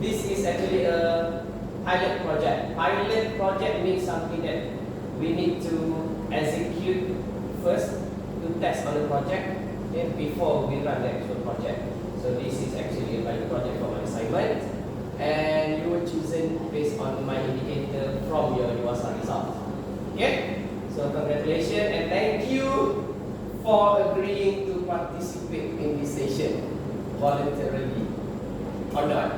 this is actually a pilot project. Pilot project means something that we need to execute first to test on the project, okay, before we run the actual project. So this is actually a pilot project for my assignment, and you were chosen based on my indicator from your UASA result. Okay? So congratulations and thank you for agreeing to participate in this session voluntarily or not.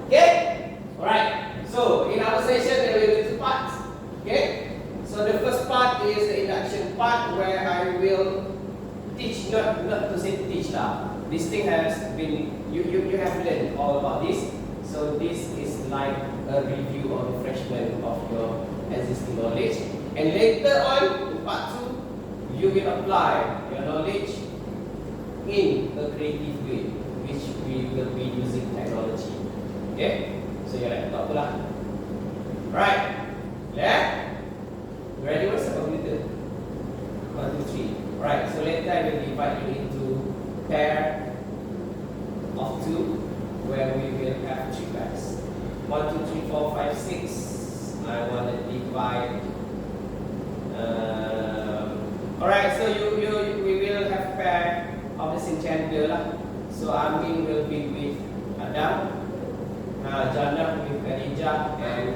Okay? Alright. So in our session there will be two parts. Okay? So the first part is the induction part where I will teach, not to say teach lah. This thing has been, you have learned all about this. So this is like a review or refreshment of your existing knowledge. And later on, in part 2, you will apply your knowledge in a creative way, which we will be using technology. Okay? So your laptop lah. Right? Yeah? Ready? What's the computer? 1, 2, 3. Right. So later I will divide you into pair of 2, where we will have 3 pairs. 1, 2, 3, 4, 5, 6. I want to divide. Alright, so we will have pair of the same gender lah. So Amin will be with Adam, Jannah with Khadijah, and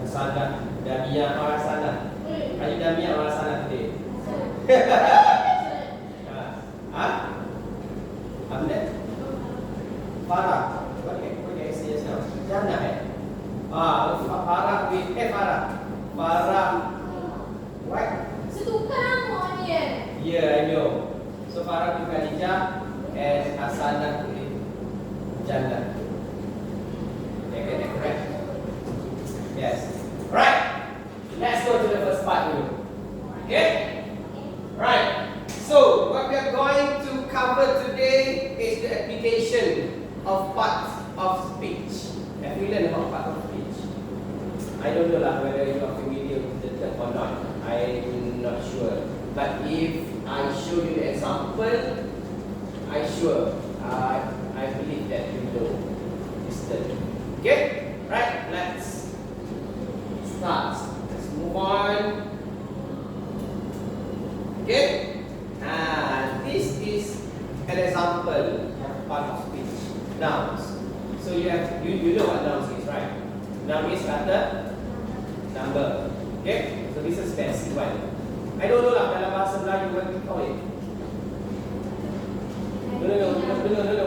Hasanah, Damia or Hasanah. Are you Damia or Hasanah today? Ahmed? Farah. What can I say just now? Jannah Farah with Farah. Farah. What? Setukar nama dia. Yeah, I know. So Farah with Khadijah and Hasanah with Jannah. Did I get that correct? Yes. Right. Let's go to the first part dulu. Okay? Right. So what we are going to cover today is the application of parts of speech. Have you learned about part of speech? I don't know lah whether you are familiar with the term or not. I'm not sure. But if I show you the example, I believe that you know this term. Okay? Right, let's start. Let's move on. Okay? This is an example of part of speech. Nouns. So you know what nouns is, right? Noun is kata number. Okay? So this is fancy one. I don't know lah dalam bahasa Melayu what we call it. No,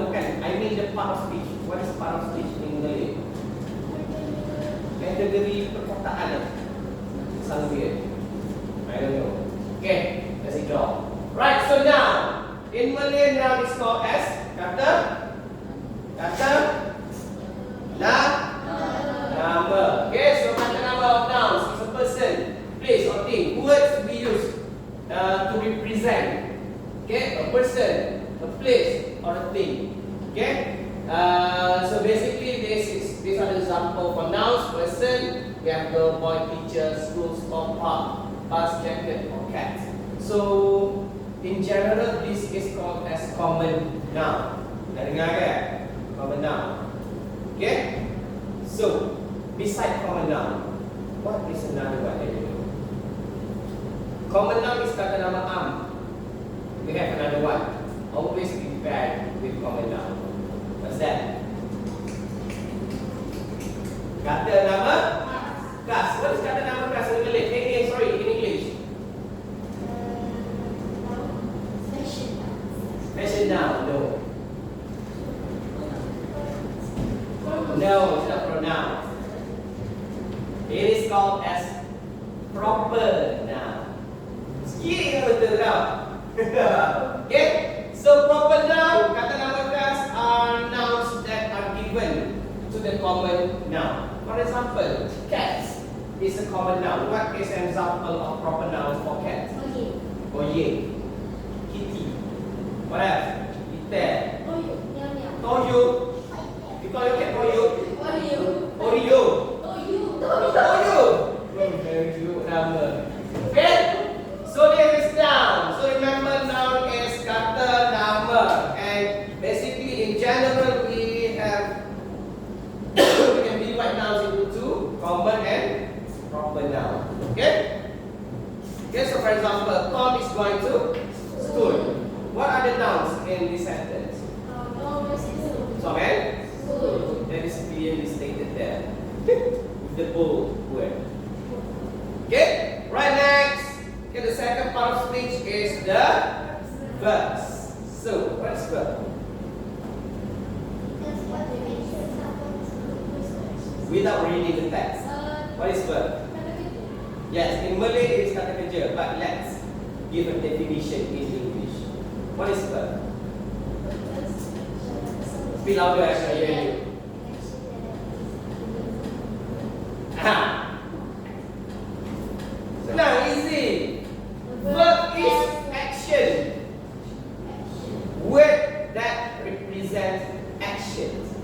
bukan. I mean the part of speech. What is part of speech in Malay? Kategori perkataan lah. Sounds weird. I don't know. Okay, let's draw. Right, so now in Malay noun is called as kata nama. Okay, so kata nama of nouns is a person, place or thing. Words we use to represent. Okay, a person, a place or a thing. Okay, so basically these are the example for nouns. Person, we have girl, boy, teacher, school, store, park, bus, jacket, or cat. So in general, this is called as common noun. Dah dengar kan? Common noun. Okay? So, beside common noun, what is another one that you know? Common noun is kata nama am. We have another one. Always be paired with common noun. What's that? Kata nama kas. What is kata nama kas in Malay? In English. Special noun. No. No, it's not pronoun. It is called as proper noun. Sikit betul tau. Okay? So proper noun, kata nama khas are nouns that are given to the common noun. For example, cats is a common noun. What is an example of proper noun for cat? Oye. Kitty. What else? Itel. Toyo. You call your cat Toyo? Oreo. Toyo. Very good nama. Okay? So there is noun. So remember noun is kata nama. And basically in general we have Okay, so for example, Tom is going to school. What are the nouns in this sentence? Tom and school. That is clearly stated there. With the bold word. Okay, right next. Okay, the second part of speech is the verbs. So, what is verb? Without reading the text. What is verb? Yes, in Malay it is kata kerja, but let's give a definition in English. What is verb? Speak louder, I can hear you. Senang, easy. Verb is action. Word that represents actions.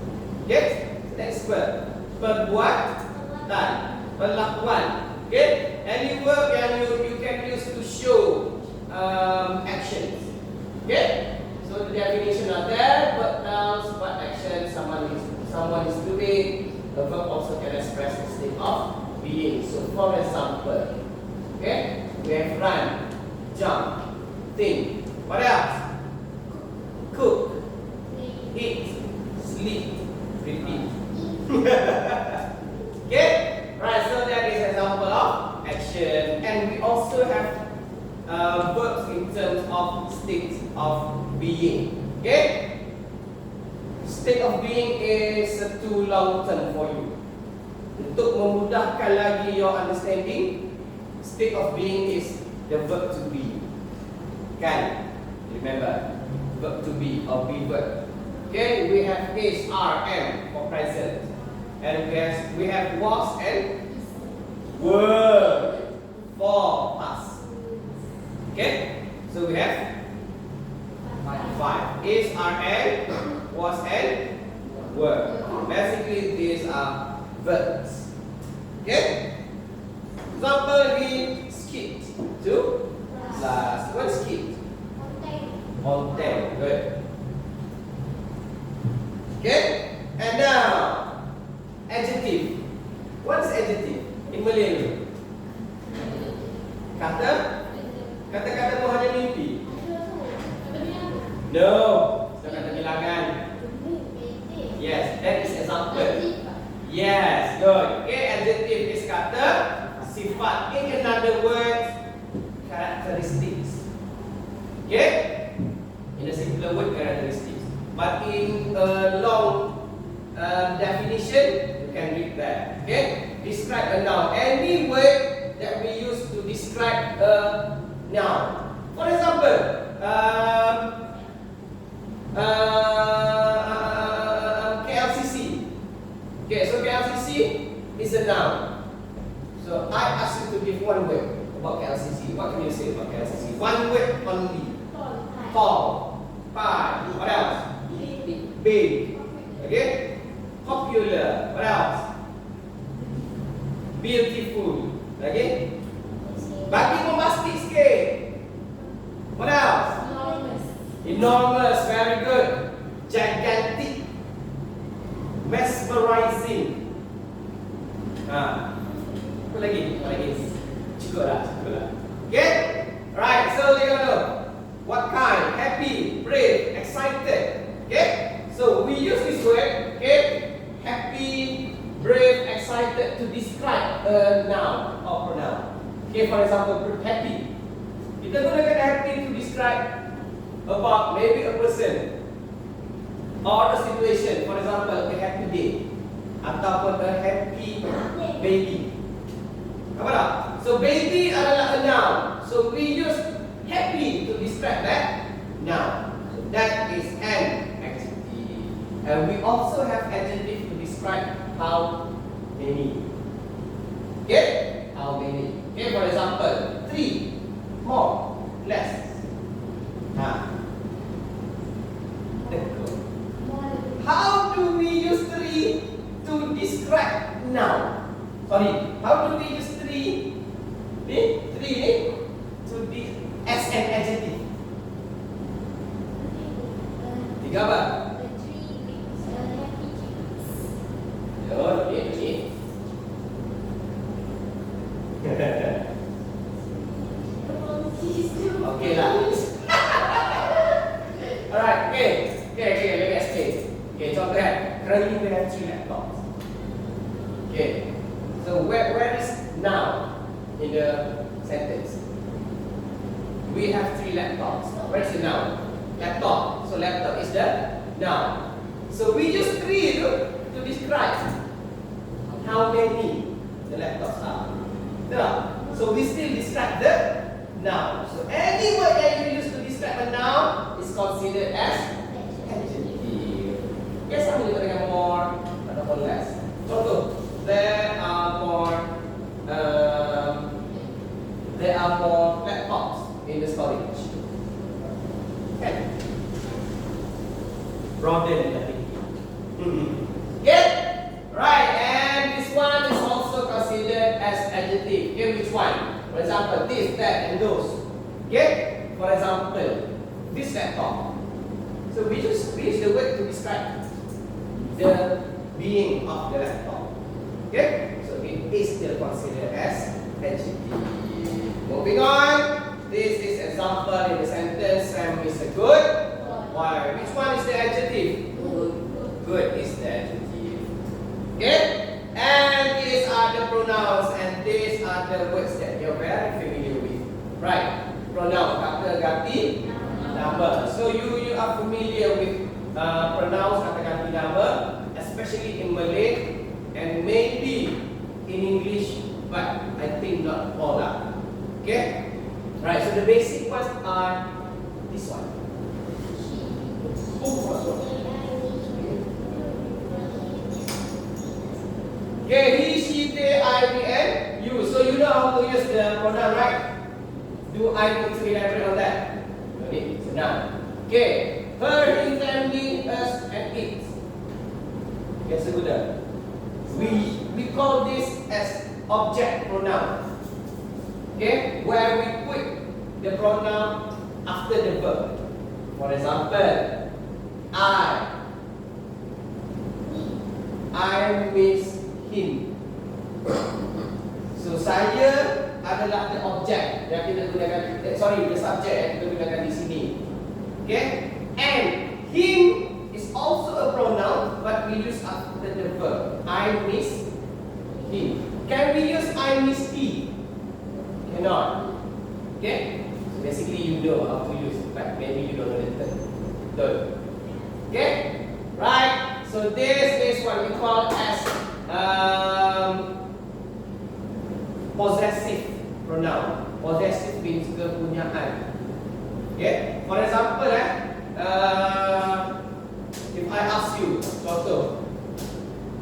Okay? That is verb. Perbuatan, perlakuan. Okay? Any verb yang you can use to show actions. Okay? So the definition are there. Verb nouns, what action someone is doing. A verb also can express a state of being. So for example, okay, we have run, jump, think. What else? Cook, eat, sleep, repeat. Okay? Right, so that is an example of action. And we also have verbs in terms of state of being. Okay? State of being is too long term for you. Untuk memudahkan lagi your understanding, state of being is the verb to be. Kan? Remember, verb to be or be verb. Okay, we have is, are, am for present. And we have was and were for past. Okay, so we have five. Is, are, and was and were. Basically, these are verbs. Okay? Example, he skipped to class. What skipped? On time. Good. Okay? And now, adjective. What is adjective in Malay? Kata-kata hanya mimpi. No. Kata bilangan. Yes, that is example. Yes, good. Okay, adjective is kata sifat. In another word, characteristics. Okay? In a simpler word, characteristics. But in a long definition, you can read that. Okay? Describe a noun. Any word that we use to describe a noun. For example, KLCC. Okay, so KLCC is a noun. So I ask you to give one word about KLCC. What can you say about KLCC? One word only. Tall. Pie. What else? Big. Okay? Popular. What else? Beautiful. Okay? Bagi bombastic sikit. What else? Enormous. Very good. Gigantic. Mesmerizing. Apa lagi? Cukup lah. Okay? Right, so you know what kind? Happy, brave, excited. Okay? So we use this word, okay? Happy, brave, excited to describe a noun or pronoun. Okay, for example, happy. Kita gunakan happy to describe about maybe a person or a situation. For example, a happy day ataupun a happy baby. Apa tak? So baby adalah a noun. So we use happy to describe that noun. So that is an adjective. And we also have adjective to describe how many. Okay? How many? Okay, for example, 3, more, less. How do we use 3 to describe noun? Sorry, how do we use 3 to be as an adjective? 3 apa? Currently we have 3 laptops. Okay. So where is now in the sentence? We have 3 laptops. Where is the noun? Laptop. So laptop is the noun. So we use 3 to describe how many the laptops are. Yeah. So we still describe the noun. So any word that you use to describe a noun is considered as adjective. Yes, I'm going to get more ataupun less. Contoh, there are more laptops in the storage. Okay. Broaden the thinking. Get right, and this one is also considered as adjective. Okay, which one? For example, this, that, and those. Okay. For example, this laptop. So we use the word to describe the being of the laptop. Okay. So it is still considered as adjective. Moving on. This is example in the sentence. Sam is a good. Why? Which one is the adjective? Good is the adjective. Okay? And these are the pronouns, and these are the words that you're very familiar with. Right? Pronoun, kata ganti nama. So you are familiar with pronouns, kata ganti nama, especially in Malay and maybe in English, but I think not all lah. Okay? Right, so the basic ones are this one. Okay, he, she, they, I, we, and you. So you know how to use the pronoun, right? Do I need to elaborate on that? No need. So now, okay, her, his, them, me, us, and it. Okay, so good. We call this as object pronoun. Okay, where we put the pronoun after the verb. For example, I miss him. So saya adalah the object yang kita gunakan, the subject yang kita gunakan di sini. Okay, and him is also a pronoun, but we use after the verb. I miss him. Can we use I miss he? Cannot. Okay? So basically you know how to use, but maybe you don't know the term. Okay? Right? So this is what we call as possessive pronoun. Possessive means kepunyaan. Okay? For example, if I ask you, contoh,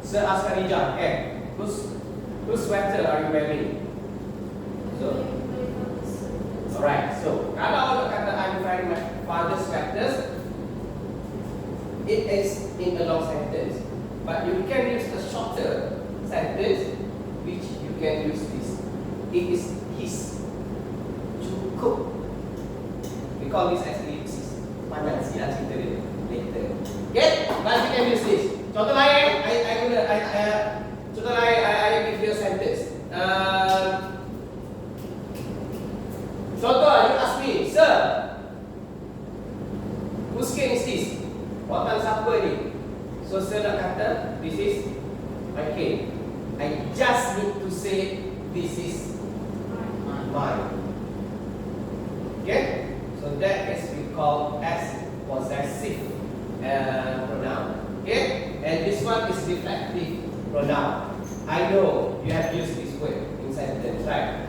Sir Askarija, whose sweater are you wearing? So, alright. So, kalau orang kata I'm wearing my father's sweaters, it is in a long sentence. But you can use a shorter sentence, which you can use this. It is his. Cukup. We call this as ellipsis. Panjang silang cerita dia later. Okay? But you can use this. Contoh lain, I give you a sentence. Contoh, you ask me, sir, whose cane is this? Buatan siapa ni? So, sir nak kata, this is my cane. I just need to say, this is mine. Okay? So, that is we call as possessive pronoun. Okay? And this one is reflective pronoun. I know you have used this word in sentence, right?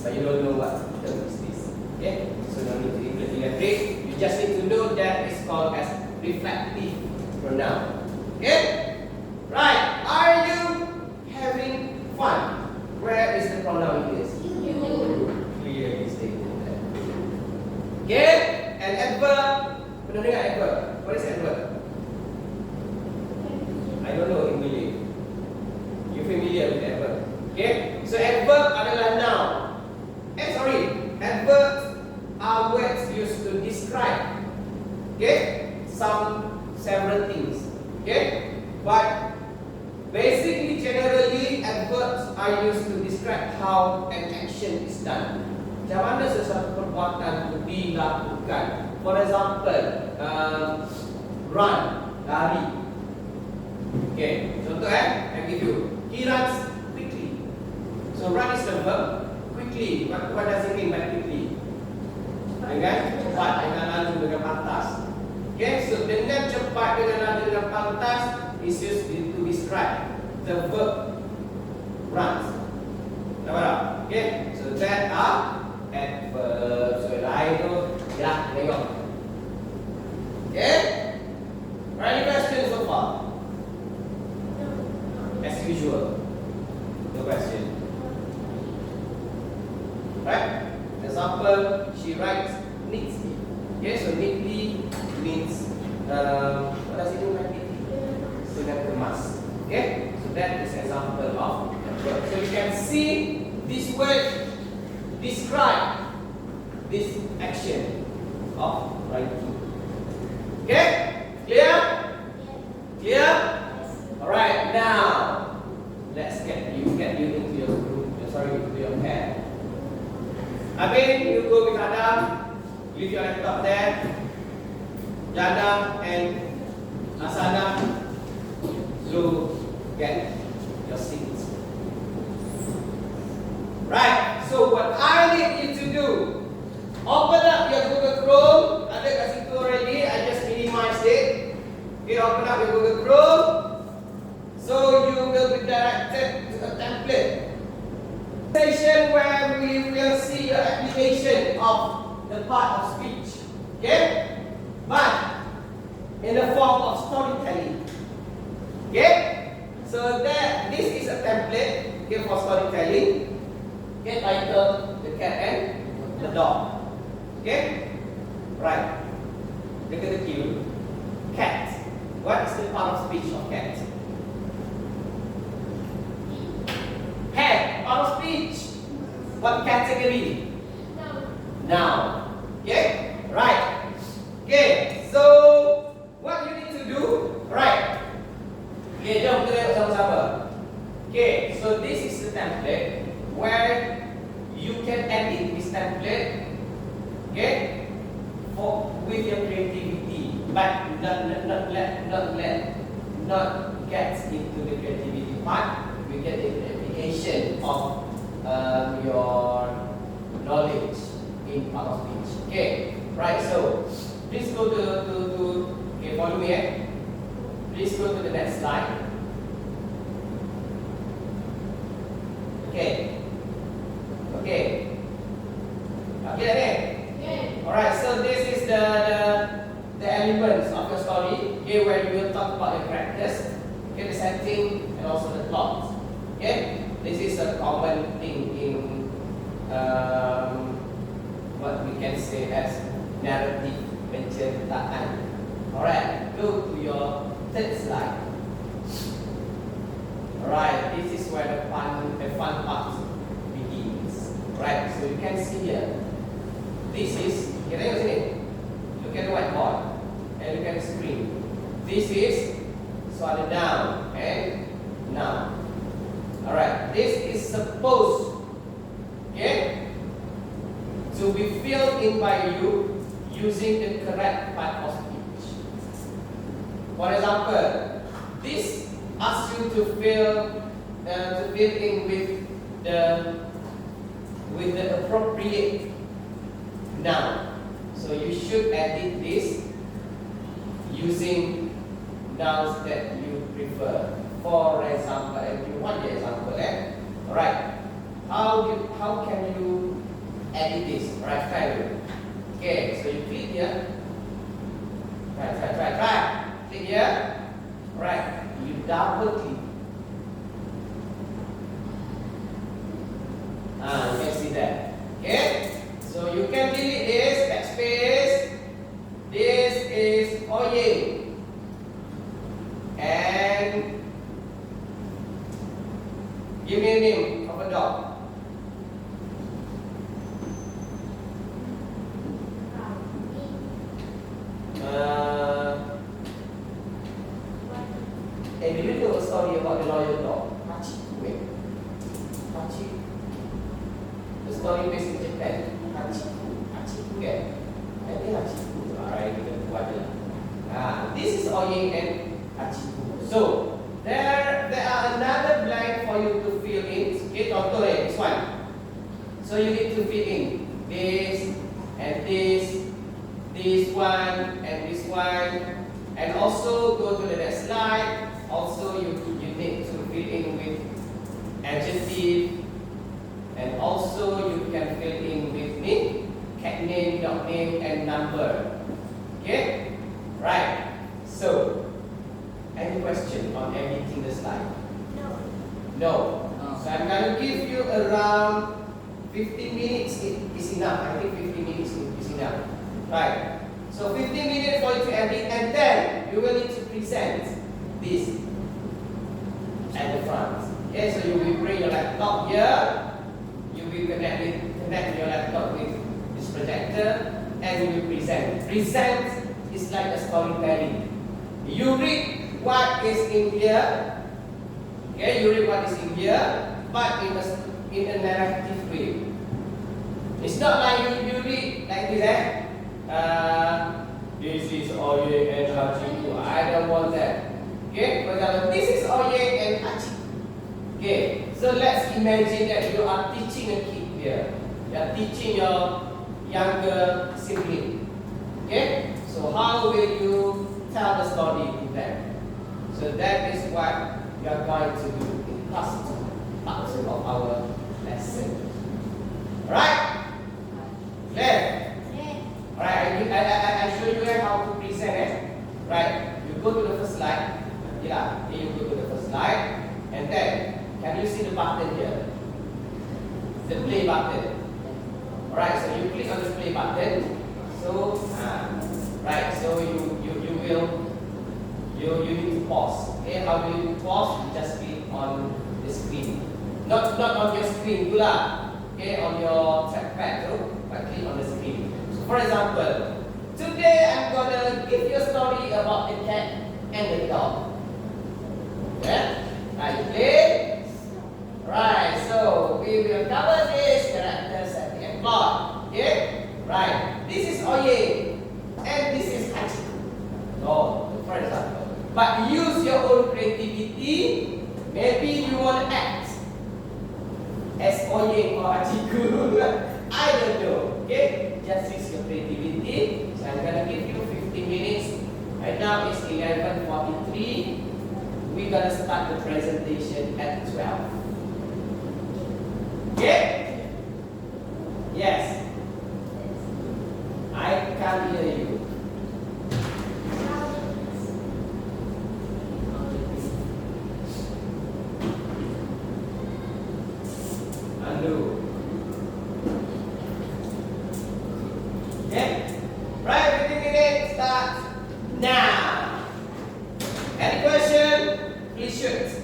But you don't know what term is this. Okay? So no need to elaborate. You just need to know that it's called as reflective pronoun. Okay? Right. Are you having fun? Where is the pronoun in this? You. Clearly stated that. Okay? And adverb. Pernah dengar adverb? What is adverb? I don't know in Malay. You familiar with adverb? Okay? So adverb adalah noun. Adverbs are words used to describe, okay, several things, okay. But basically, generally, adverbs are used to describe how an action is done. Macam mana sesuatu perbuatan itu dilakukan. For example, run, lari. Okay, contoh I give you. He runs quickly. So run is the verb. Quickly. What does it mean by quickly? Dengan cepat, dengan lalu, dengan pantas. Okay, so dengan cepat, dengan lalu, dengan pantas is used to describe the verb runs. Nampak tak? Okay, so that are adverbs. So lain tu, ya, tengok. Okay, any questions so far? As usual, no question. Right? Example, she writes neatly. Okay, so neatly means what does it mean by neatly? Dengan kemas. Okay, so that is example of adverb. So you can see this word describe this action of writing. Okay, clear? Clear? Alright, now let's get you into your group. Into your pen. Amin, you go with Adam. Leave your laptop there. Jana and Asana, so get your seats. Right. So what I need you to do, open up your Google Chrome. Ada kat situ already. I just minimize it. Okay, open up your Google Chrome. So you will be directed to a template session where we will see your application of the part of speech. Okay, but in the form of storytelling. Okay, so that this is a template, okay, for storytelling. Okay, title The Cat and the Dog. Okay, right. Look at the cue. Cat. What is the part of speech of cat? Head. Part of speech. What category? Noun. Okay, right. Okay, so what you need to do, right? Okay, jom kita tengok sama-sama. Okay, so this is the template where you can edit this template, okay, with your creativity, but not get into the creativity part. We get into the application of your knowledge in part of speech. Okay, right. So please go to okay, follow me. Please go to the next slide. Okay. Okay. Okay, okay. Alright, so this is the elements of your story. Okay, where you will talk about the characters, okay, the setting, and also the plot. Okay, this is a common thing in what we can say as narrative penceritaan. Alright, go to your third slide. Alright, this is where the fun part begins. Right, so you can see here. This is, kita tengok sini. Look at the whiteboard and look at the screen. This is soal noun and noun. Alright, this is supposed, okay, to be filled in by you using the correct part of speech. For example, this asks you to fill in with the appropriate noun. So you should edit this using nouns that you prefer. For example, if you want the example, alright. How can you edit this? Alright, try it. Okay, so you click here. Try. Click here. Right. You double click. You can see that. Okay? So you can delete this, backspace. This is oying. And give me a name of a dog. Do you know a story about the loyal dog? Hachiku. The story based in Japan. Hachiku. Okay. I think Hachiku. Alright, kita buat je lah. This is oying and Hachiku. So, then So you need to fill in this and this one and this one, and also go to the next slide. Also you need to fill in with adjective, and also you can fill in with cat name, dog name, and number. Okay? Right. So, any question on editing the slide? No. So I'm going to give you around 15 minutes is enough. I think 15 minutes is enough. Right. So 15 minutes for you to edit, and then you will need to present this at the front. Okay, so you will bring your laptop here. You will connect your laptop with this projector, and you will present. Present is like a storytelling. You read what is in here. Okay, you read what is in here, but in a narrative way. It's not like you read like this, this is Oye and Hachiku. I don't want that. Okay, for example, this is Oye and Hachiku. Okay, so let's imagine that you are teaching a kid here. You are teaching your younger sibling. Okay, so how will you tell the story to them? So that is what we are going to do in part 2 of our lesson. Alright? Clear? Alright, I show you how to present it. Right? You go to the first slide. Yeah, you go to the first slide. And then, can you see the button here? The play button. Alright, so you click on the play button. So, right, so you need to pause. Okay, how do you pause? You just click on the screen. Not on your screen pula. Okay, on your trackpad, but click on the screen. So for example, today I'm gonna give you a story about the cat and the dog. Okay? Right, play. Right, so we will cover these characters at the end plot. Okay? Right. This is Oye and this is Hachiku. So, for example. But use your own creativity. Maybe you want to act as Oye or Hachiku. I don't know. Okay? Just use your creativity. So I'm gonna give you 15 minutes. Right now it's 11:43. We're gonna start the presentation at 12. Okay? Yes. I can't hear you. Undo. Okay? Right, 15 minutes, start now. Any question? Please shoot.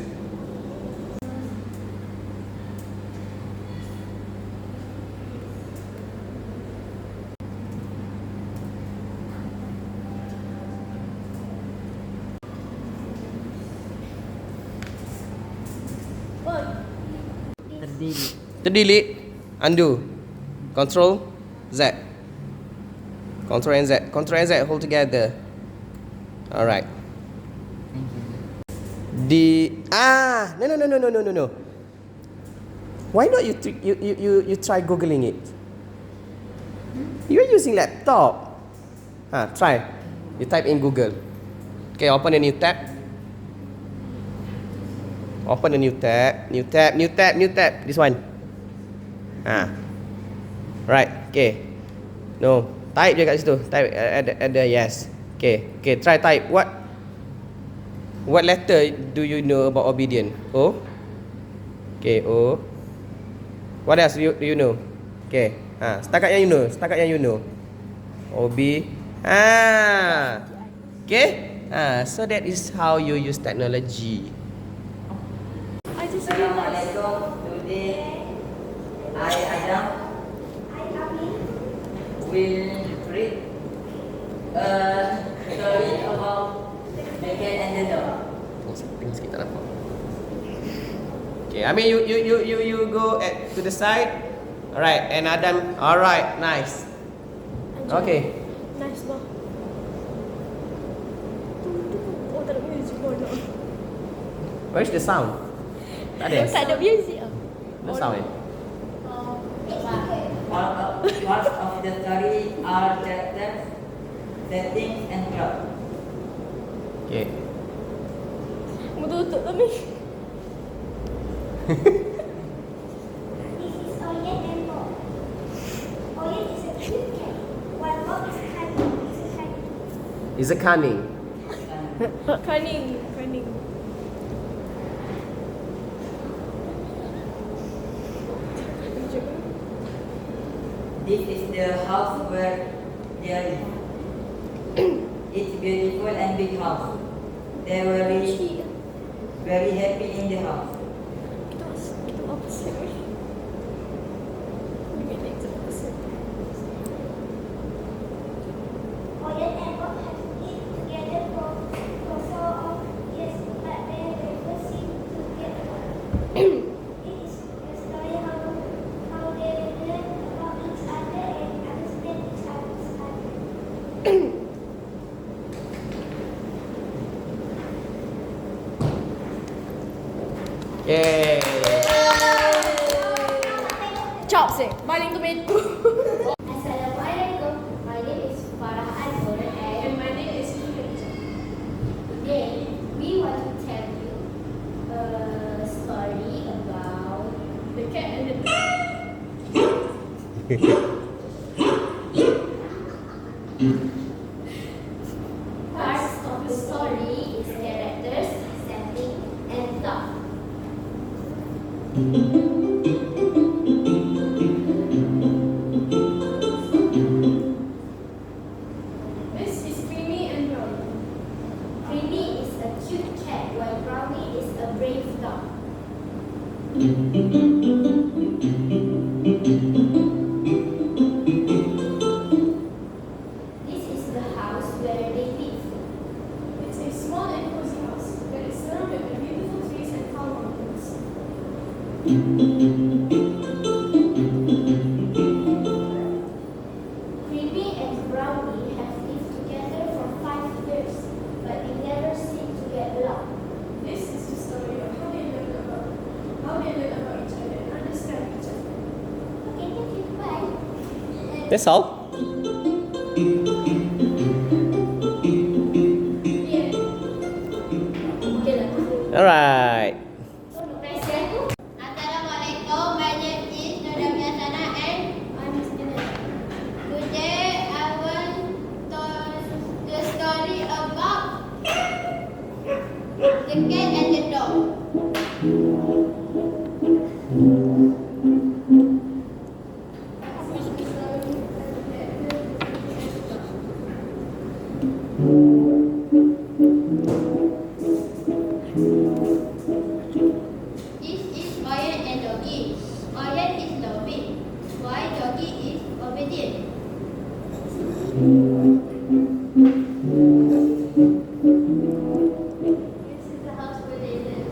Delete, undo, Control Z, Control and Z, Control and Z, hold together. All right. No. Why not you try googling it? You're using laptop. Try. You type in Google. Okay, open a new tab. Open a new tab. This one. Right. Okay. No. Type je kat situ. Type at the yes. Okay. Try type. What letter do you know about obedient? O. Okay. O. What else do you know? Okay. Setakat yang you know. Obi. Okay. So that is how you use technology. Assalamualaikum. Today Adam will read a story about the cat and the dog. Tengok sikit tak nampak. Okay, I mean you go to the side. Alright, and Adam. Alright, nice. Okay. Nice bang. Oh, tak ada music bodoh. Where's the sound? Tak ada. Tak ada music ah. No sound. Parts of the story are characters, settings, and plot. Okay. Tutup kami. This is Orient and Bob. Orient is a cute cat, while Bob is a cunning. Is a cunning. Cunning. Cunning. This is the house where they live. It's beautiful and big house. They were very happy in the house. Kita apa sih? Orient and Bob have lived together for so of years, but they never seem to get along. It is a story how they learn about each other and understand each other's life. Yay. Chop sih. Baling tomato. Assalamualaikum. My name is Farah Azhar and my name is Khadijah. Today we want to tell you a story about The cat and the parts of the story is characters, setting, and plot. This is Creamy and Brownie. Creamy is a cute cat while Brownie is a brave dog. This is the house where they live. It's a small and cozy house that is surrounded by beautiful trees and tall mountains. Creamy and Brownie have lived together for 5 years, but they never seem to get along. This is the story of how they learn about each other and understand each other. Okay, thank you. Bye. That's all. Alright. Assalamualaikum. My name is Nora Biasana and I'm student. Today I want to the story about the cat and the dog. This is Orient and Doggy. Orient is loving, while Doggy is obedient. This is the house where they live.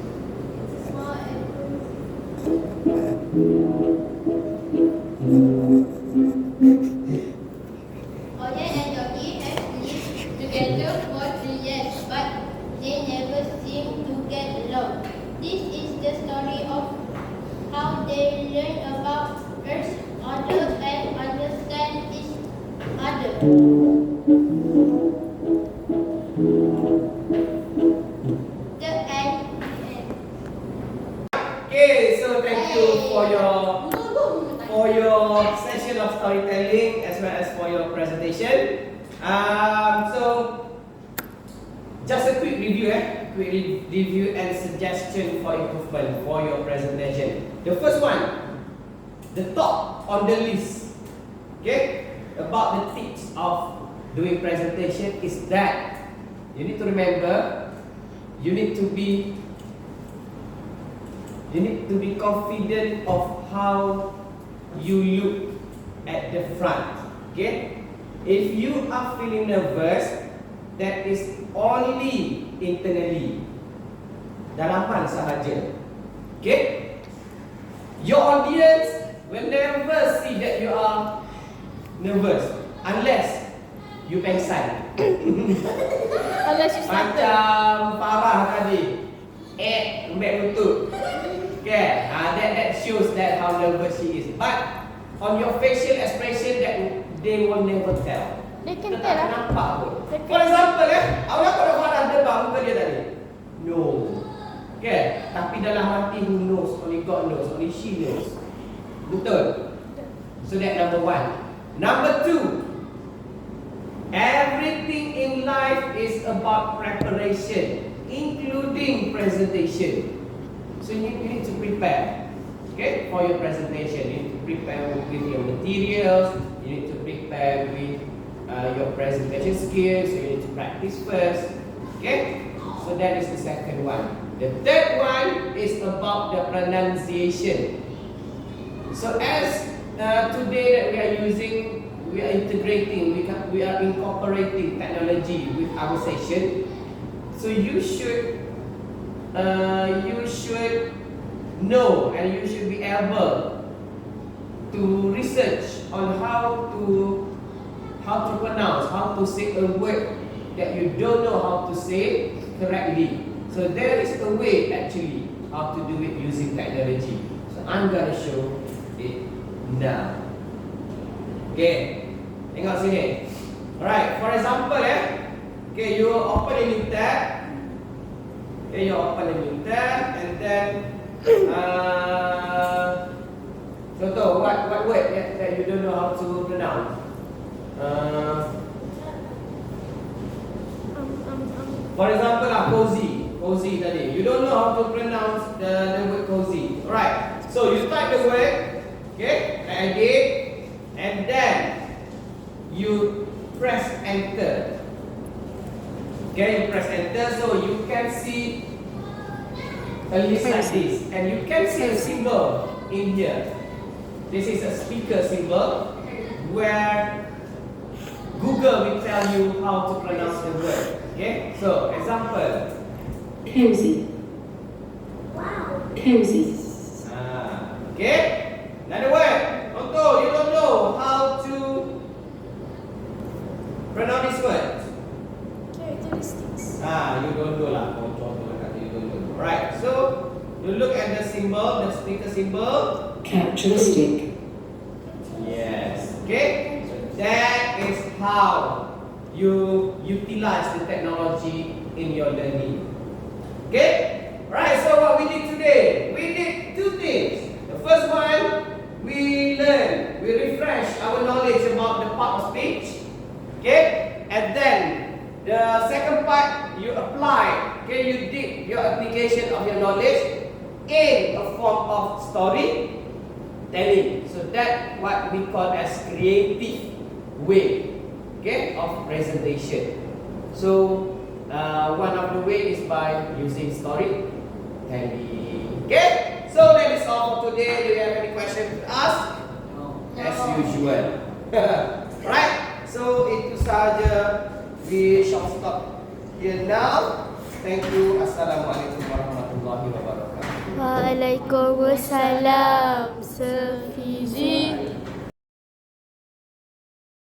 It's small and Orient and Doggy have lived together for 3 years, but they never seem to get along. This is the story of how they learn about each other and understand each other. The end. Okay, so thank you for your session of storytelling as well as for your presentation. So just a quick review, quick review and suggestion for improvement for your presentation. The first one, the top on the list, okay, about the tips of doing presentation is that you need to remember, you need to be confident of how you look at the front. Okay? If you are feeling nervous, that is only internally. Dalaman sahaja. Okay? Your audience will never see that you are nervous unless you pengsan. Unless you started. Macam Farah tadi, lembek lutut. Okay, that shows that how nervous she is. But on your facial expression that they will never tell. They can Kita tell tak lah. nampak pun. They can- For example awak kau dah marah debat muka dia tadi? No. Okay, tapi dalam hati who knows, only God knows, only she knows. Betul? So that number one. Number two, everything in life is about preparation, including presentation. So you need to prepare, okay, for your presentation. You need to prepare with your materials. You need to prepare with your presentation skills. You need to practice first, okay. So that is the second one. The third one is about the pronunciation. So as today that we are using, we are integrating, we are incorporating technology with our session. So you should know and you should be able to research on how to pronounce, how to say a word that you don't know how to say correctly. So there is a way actually how to do it using technology. So I'm gonna show it now. Okay, tengok sini. Alright, for example okay, you open a new tab. Okay, you open a new tab and then contoh, what word that you don't know how to pronounce? For example cozy tadi. You don't know how to pronounce the word cozy. Alright, so you type the word, okay, like I did, and then you press enter. Okay, you press enter so you can see a list like this, and you can see a symbol in here. This is a speaker symbol where Google will tell you how to pronounce the word. Okay, so example. Cozy. Wow. Cozy. Okay, another word. Contoh, you don't know how to pronounce this word. Characteristics. You don't know lah. You don't know. Right. So you look at the symbol, the speaker symbol. Characteristic. Yes. Okay. So that is how you utilize the technology in your learning. Okay. Right. So what we did today? We did two things. The first one, we refresh our knowledge about the part of speech. Okay. And then the second part, you apply. Okay, you did your application of your knowledge in a form of storytelling. So that's what we call as creative way, okay, of presentation. So one of the way is by using storytelling. Okay, so that is all for today. Do you have any questions to ask? No. As usual. Right? So itu saja. We shall stop here now. Thank you. Assalamualaikum warahmatullahi wabarakatuh. Waalaikumsalam.